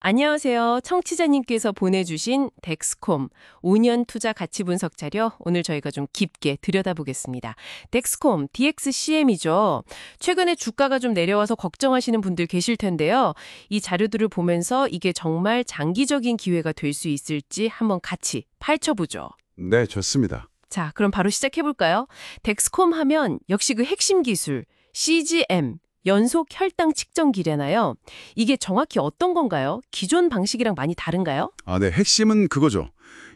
안녕하세요. 청취자님께서 보내주신 덱스콤 5년 투자 가치 분석 자료 오늘 저희가 좀 깊게 들여다보겠습니다. 덱스콤 DXCM이죠. 최근에 주가가 좀 내려와서 걱정하시는 분들 계실 텐데요. 이 자료들을 보면서 이게 정말 장기적인 기회가 될 수 있을지 한번 같이 파헤쳐보죠. 네, 좋습니다. 자, 그럼 바로 시작해볼까요? 덱스콤 하면 역시 그 핵심 기술 CGM 연속 혈당 측정기래나요. 이게 정확히 어떤 건가요? 기존 방식이랑 많이 다른가요? 네, 핵심은 그거죠.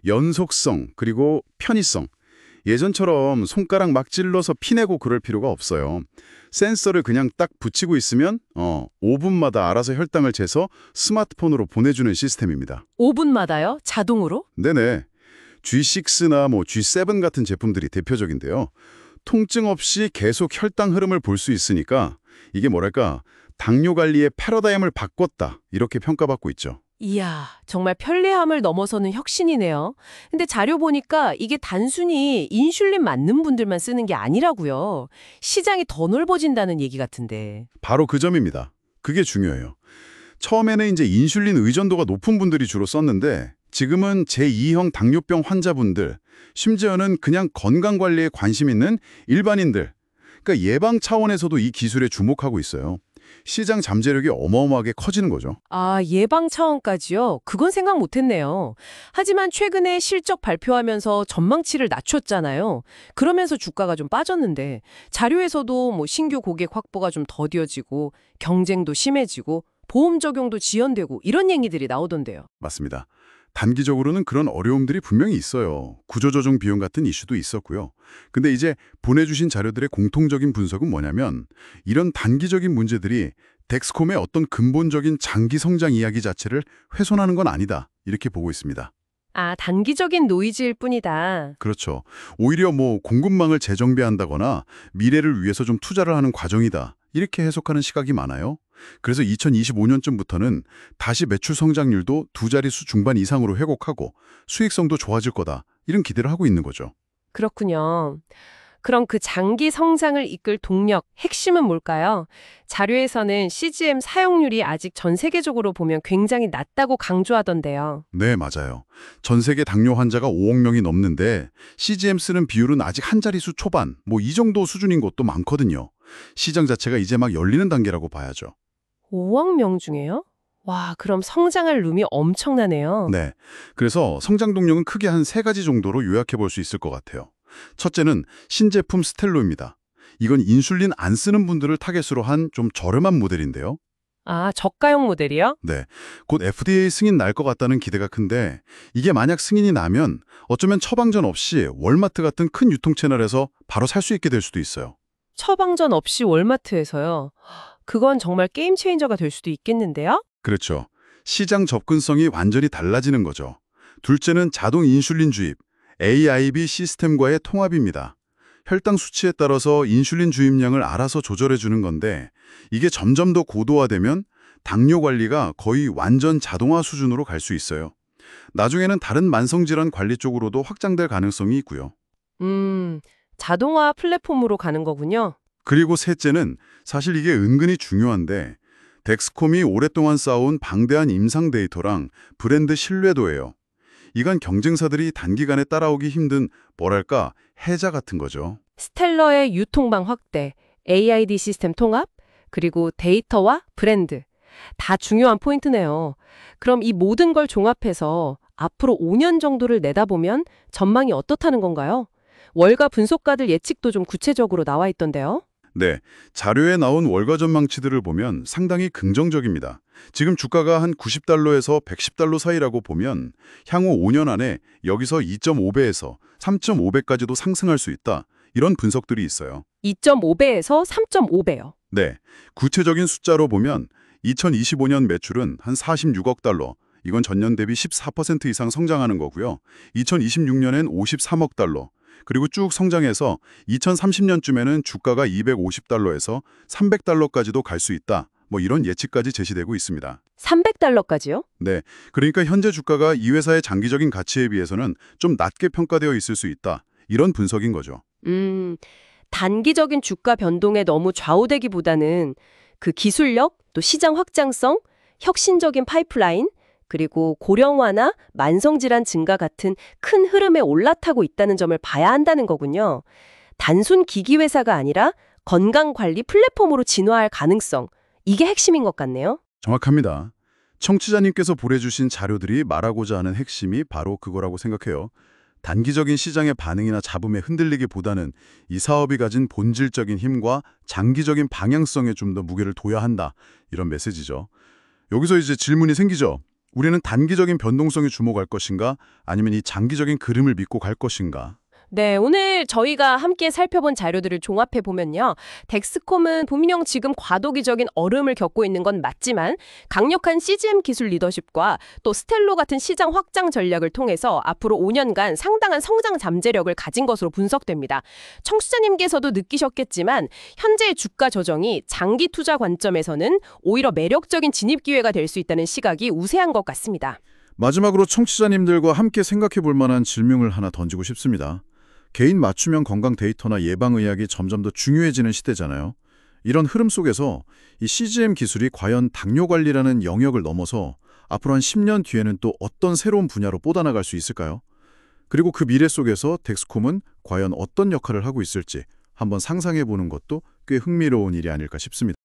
연속성, 그리고 편의성. 예전처럼 손가락 막 찔러서 피내고 그럴 필요가 없어요. 센서를 그냥 딱 붙이고 있으면 5분마다 알아서 혈당을 재서 스마트폰으로 보내주는 시스템입니다. 5분마다요? 자동으로? 네네. G6나 G7 같은 제품들이 대표적인데요. 통증 없이 계속 혈당 흐름을 볼 수 있으니까 이게 뭐랄까 당뇨 관리의 패러다임을 바꿨다 이렇게 평가받고 있죠. 이야, 정말 편리함을 넘어서는 혁신이네요. 근데 자료 보니까 이게 단순히 인슐린 맞는 분들만 쓰는 게 아니라고요. 시장이 더 넓어진다는 얘기 같은데. 바로 그 점입니다. 그게 중요해요. 처음에는 이제 인슐린 의존도가 높은 분들이 주로 썼는데 지금은 제2형 당뇨병 환자분들, 심지어는 그냥 건강관리에 관심 있는 일반인들, 그러니까 예방 차원에서도 이 기술에 주목하고 있어요. 시장 잠재력이 어마어마하게 커지는 거죠. 아, 예방 차원까지요? 그건 생각 못했네요. 하지만 최근에 실적 발표하면서 전망치를 낮췄잖아요. 그러면서 주가가 좀 빠졌는데 자료에서도 신규 고객 확보가 좀 더뎌지고 경쟁도 심해지고 보험 적용도 지연되고 이런 얘기들이 나오던데요. 맞습니다. 단기적으로는 그런 어려움들이 분명히 있어요. 구조조정 비용 같은 이슈도 있었고요. 근데 이제 보내주신 자료들의 공통적인 분석은 뭐냐면 이런 단기적인 문제들이 덱스콤의 어떤 근본적인 장기 성장 이야기 자체를 훼손하는 건 아니다. 이렇게 보고 있습니다. 아, 단기적인 노이즈일 뿐이다. 그렇죠. 오히려 공급망을 재정비한다거나 미래를 위해서 좀 투자를 하는 과정이다. 이렇게 해석하는 시각이 많아요. 그래서 2025년쯤부터는 다시 매출 성장률도 두 자릿수 중반 이상으로 회복하고 수익성도 좋아질 거다. 이런 기대를 하고 있는 거죠. 그렇군요. 그럼 그 장기 성장을 이끌 동력, 핵심은 뭘까요? 자료에서는 CGM 사용률이 아직 전 세계적으로 보면 굉장히 낮다고 강조하던데요. 네, 맞아요. 전 세계 당뇨 환자가 5억 명이 넘는데 CGM 쓰는 비율은 아직 한 자릿수 초반, 이 정도 수준인 곳도 많거든요. 시장 자체가 이제 막 열리는 단계라고 봐야죠. 5억 명 중에요? 와, 그럼 성장할 룸이 엄청나네요. 네. 그래서 성장 동력은 크게 한 세 가지 정도로 요약해 볼 수 있을 것 같아요. 첫째는 신제품 스텔로입니다. 이건 인슐린 안 쓰는 분들을 타겟으로 한 좀 저렴한 모델인데요. 아, 저가형 모델이요? 네. 곧 FDA 승인 날 것 같다는 기대가 큰데 이게 만약 승인이 나면 어쩌면 처방전 없이 월마트 같은 큰 유통 채널에서 바로 살 수 있게 될 수도 있어요. 처방전 없이 월마트에서요. 그건 정말 게임 체인저가 될 수도 있겠는데요? 그렇죠. 시장 접근성이 완전히 달라지는 거죠. 둘째는 자동 인슐린 주입, AIB 시스템과의 통합입니다. 혈당 수치에 따라서 인슐린 주입량을 알아서 조절해 주는 건데 이게 점점 더 고도화되면 당뇨 관리가 거의 완전 자동화 수준으로 갈 수 있어요. 나중에는 다른 만성질환 관리 쪽으로도 확장될 가능성이 있고요. 자동화 플랫폼으로 가는 거군요. 그리고 셋째는 사실 이게 은근히 중요한데 덱스콤이 오랫동안 쌓아온 방대한 임상 데이터랑 브랜드 신뢰도예요. 이건 경쟁사들이 단기간에 따라오기 힘든 뭐랄까 해자 같은 거죠. 스텔러의 유통망 확대, AID 시스템 통합, 그리고 데이터와 브랜드. 다 중요한 포인트네요. 그럼 이 모든 걸 종합해서 앞으로 5년 정도를 내다보면 전망이 어떻다는 건가요? 월가 분석가들 예측도 좀 구체적으로 나와 있던데요. 네, 자료에 나온 월가 전망치들을 보면 상당히 긍정적입니다. 지금 주가가 한 90달러에서 110달러 사이라고 보면 향후 5년 안에 여기서 2.5배에서 3.5배까지도 상승할 수 있다. 이런 분석들이 있어요. 2.5배에서 3.5배요. 네, 구체적인 숫자로 보면 2025년 매출은 한 46억 달러, 이건 전년 대비 14% 이상 성장하는 거고요. 2026년엔 53억 달러, 그리고 쭉 성장해서 2030년쯤에는 주가가 250달러에서 300달러까지도 갈 수 있다. 이런 예측까지 제시되고 있습니다. 300달러까지요? 네, 그러니까 현재 주가가 이 회사의 장기적인 가치에 비해서는 좀 낮게 평가되어 있을 수 있다. 이런 분석인 거죠. 단기적인 주가 변동에 너무 좌우되기보다는 그 기술력, 또 시장 확장성, 혁신적인 파이프라인, 그리고 고령화나 만성질환 증가 같은 큰 흐름에 올라타고 있다는 점을 봐야 한다는 거군요. 단순 기기 회사가 아니라 건강관리 플랫폼으로 진화할 가능성, 이게 핵심인 것 같네요. 정확합니다. 청취자님께서 보내주신 자료들이 말하고자 하는 핵심이 바로 그거라고 생각해요. 단기적인 시장의 반응이나 잡음에 흔들리기보다는 이 사업이 가진 본질적인 힘과 장기적인 방향성에 좀 더 무게를 둬야 한다. 이런 메시지죠. 여기서 이제 질문이 생기죠. 우리는 단기적인 변동성에 주목할 것인가? 아니면 이 장기적인 그림을 믿고 갈 것인가? 네, 오늘 저희가 함께 살펴본 자료들을 종합해 보면요. 덱스콤은 분명 지금 과도기적인 얼음을 겪고 있는 건 맞지만 강력한 CGM 기술 리더십과 또 스텔로 같은 시장 확장 전략을 통해서 앞으로 5년간 상당한 성장 잠재력을 가진 것으로 분석됩니다. 청취자님께서도 느끼셨겠지만 현재의 주가 조정이 장기 투자 관점에서는 오히려 매력적인 진입 기회가 될 수 있다는 시각이 우세한 것 같습니다. 마지막으로 청취자님들과 함께 생각해 볼 만한 질문을 하나 던지고 싶습니다. 개인 맞춤형 건강 데이터나 예방의학이 점점 더 중요해지는 시대잖아요. 이런 흐름 속에서 이 CGM 기술이 과연 당뇨 관리라는 영역을 넘어서 앞으로 한 10년 뒤에는 또 어떤 새로운 분야로 뻗어나갈 수 있을까요? 그리고 그 미래 속에서 덱스콤은 과연 어떤 역할을 하고 있을지 한번 상상해 보는 것도 꽤 흥미로운 일이 아닐까 싶습니다.